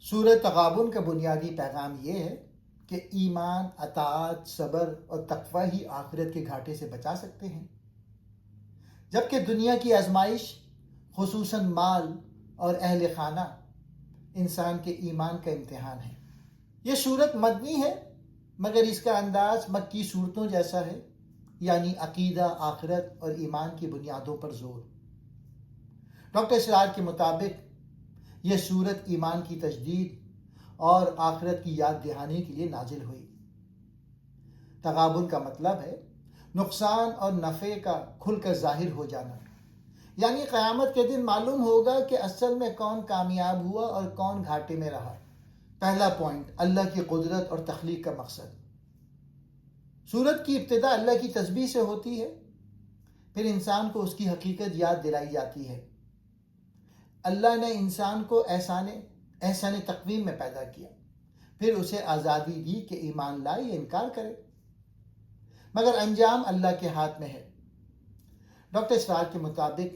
سورہ تغابن کا بنیادی پیغام یہ ہے کہ ایمان، اطاعت، صبر اور تقوی ہی آخرت کے گھاٹے سے بچا سکتے ہیں، جبکہ دنیا کی آزمائش، خصوصاً مال اور اہل خانہ، انسان کے ایمان کا امتحان ہے۔ یہ صورت مدنی ہے، مگر اس کا انداز مکی صورتوں جیسا ہے، یعنی عقیدہ، آخرت اور ایمان کی بنیادوں پر زور۔ ڈاکٹر اسرار کے مطابق یہ صورت ایمان کی تجدید اور آخرت کی یاد دہانی کے لیے نازل ہوئی۔ تغابن کا مطلب ہے نقصان اور نفع کا کھل کر ظاہر ہو جانا، یعنی قیامت کے دن معلوم ہوگا کہ اصل میں کون کامیاب ہوا اور کون گھاٹے میں رہا۔ پہلا پوائنٹ، اللہ کی قدرت اور تخلیق کا مقصد۔ سورت کی ابتدا اللہ کی تسبیح سے ہوتی ہے، پھر انسان کو اس کی حقیقت یاد دلائی جاتی ہے۔ اللہ نے انسان کو احسان تقویم میں پیدا کیا، پھر اسے آزادی دی کہ ایمان لائے یا انکار کرے، مگر انجام اللہ کے ہاتھ میں ہے۔ ڈاکٹر اسرار کے مطابق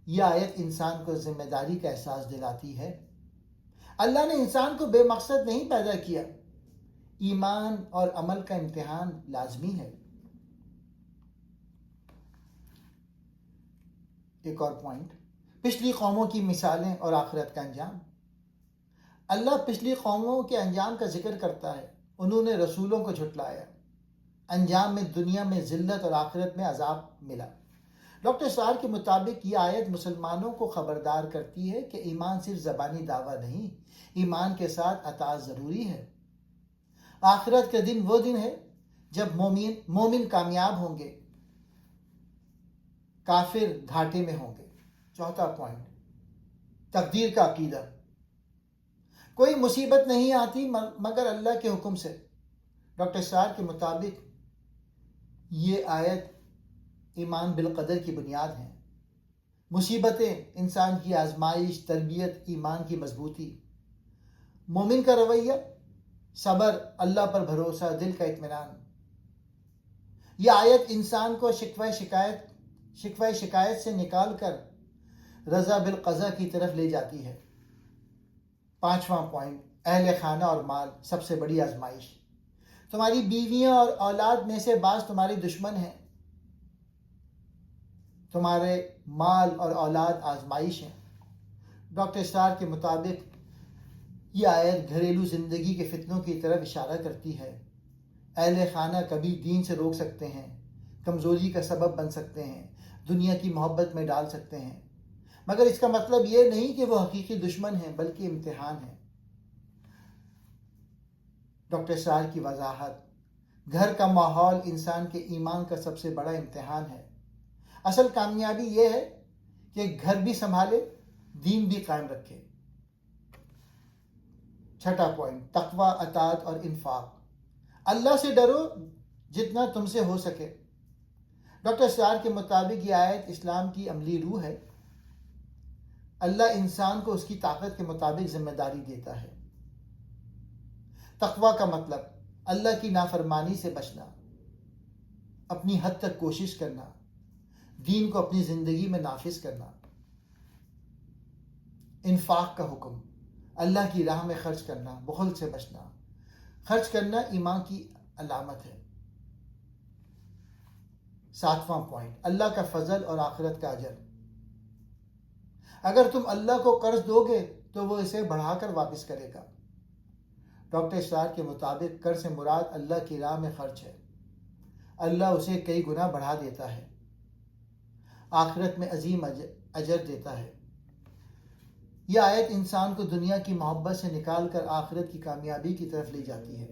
یہ آیت انسان کو ذمہ داری کا احساس دلاتی ہے۔ اللہ نے انسان کو بے مقصد نہیں پیدا کیا، ایمان اور عمل کا امتحان لازمی ہے۔ ایک اور پوائنٹ، پچھلی قوموں کی مثالیں اور آخرت کا انجام۔ اللہ پچھلی قوموں کے انجام کا ذکر کرتا ہے۔ انہوں نے رسولوں کو جھٹلایا، انجام میں دنیا میں ذلت اور آخرت میں عذاب ملا۔ ڈاکٹر اسرار کے مطابق یہ آیت مسلمانوں کو خبردار کرتی ہے کہ ایمان صرف زبانی دعویٰ نہیں، ایمان کے ساتھ اطاعت ضروری ہے۔ آخرت کا دن وہ دن ہے جب مومن کامیاب ہوں گے، کافر گھاٹے میں ہوں گے۔ چوتھا پوائنٹ، تقدیر کا عقیدہ۔ کوئی مصیبت نہیں آتی مگر اللہ کے حکم سے۔ ڈاکٹر اسرار کے مطابق یہ آیت ایمان بالقدر کی بنیاد ہے۔ مصیبتیں انسان کی آزمائش، تربیت، ایمان کی مضبوطی۔ مومن کا رویہ، صبر، اللہ پر بھروسہ، دل کا اطمینان۔ یہ آیت انسان کو شکوہ شکایت سے نکال کر رضا بالقضا کی طرف لے جاتی ہے۔ پانچواں پوائنٹ، اہل خانہ اور مال، سب سے بڑی آزمائش۔ تمہاری بیویاں اور اولاد میں سے بعض تمہاری دشمن ہیں۔ تمہارے مال اور اولاد آزمائش ہیں۔ ڈاکٹر اسرار کے مطابق یہ آیت گھریلو زندگی کے فتنوں کی طرف اشارہ کرتی ہے۔ اہل خانہ کبھی دین سے روک سکتے ہیں، کمزوری کا سبب بن سکتے ہیں، دنیا کی محبت میں ڈال سکتے ہیں، مگر اس کا مطلب یہ نہیں کہ وہ حقیقی دشمن ہیں، بلکہ امتحان ہے۔ ڈاکٹر اسرار کی وضاحت، گھر کا ماحول انسان کے ایمان کا سب سے بڑا امتحان ہے۔ اصل کامیابی یہ ہے کہ گھر بھی سنبھالے، دین بھی قائم رکھے۔ چھٹا پوائنٹ، تقوی، اطاعت اور انفاق۔ اللہ سے ڈرو جتنا تم سے ہو سکے۔ ڈاکٹر اسرار کے مطابق یہ آیت اسلام کی عملی روح ہے۔ اللہ انسان کو اس کی طاقت کے مطابق ذمہ داری دیتا ہے۔ تقوی کا مطلب اللہ کی نافرمانی سے بچنا، اپنی حد تک کوشش کرنا، دین کو اپنی زندگی میں نافذ کرنا۔ انفاق کا حکم، اللہ کی راہ میں خرچ کرنا، بخل سے بچنا۔ خرچ کرنا ایمان کی علامت ہے۔ ساتواں پوائنٹ، اللہ کا فضل اور آخرت کا اجر۔ اگر تم اللہ کو قرض دو گے تو وہ اسے بڑھا کر واپس کرے گا۔ ڈاکٹر اسرار کے مطابق قرض سے مراد اللہ کی راہ میں خرچ ہے۔ اللہ اسے کئی گنا بڑھا دیتا ہے، آخرت میں عظیم اجر دیتا ہے۔ یہ آیت انسان کو دنیا کی محبت سے نکال کر آخرت کی کامیابی کی طرف لے جاتی ہے۔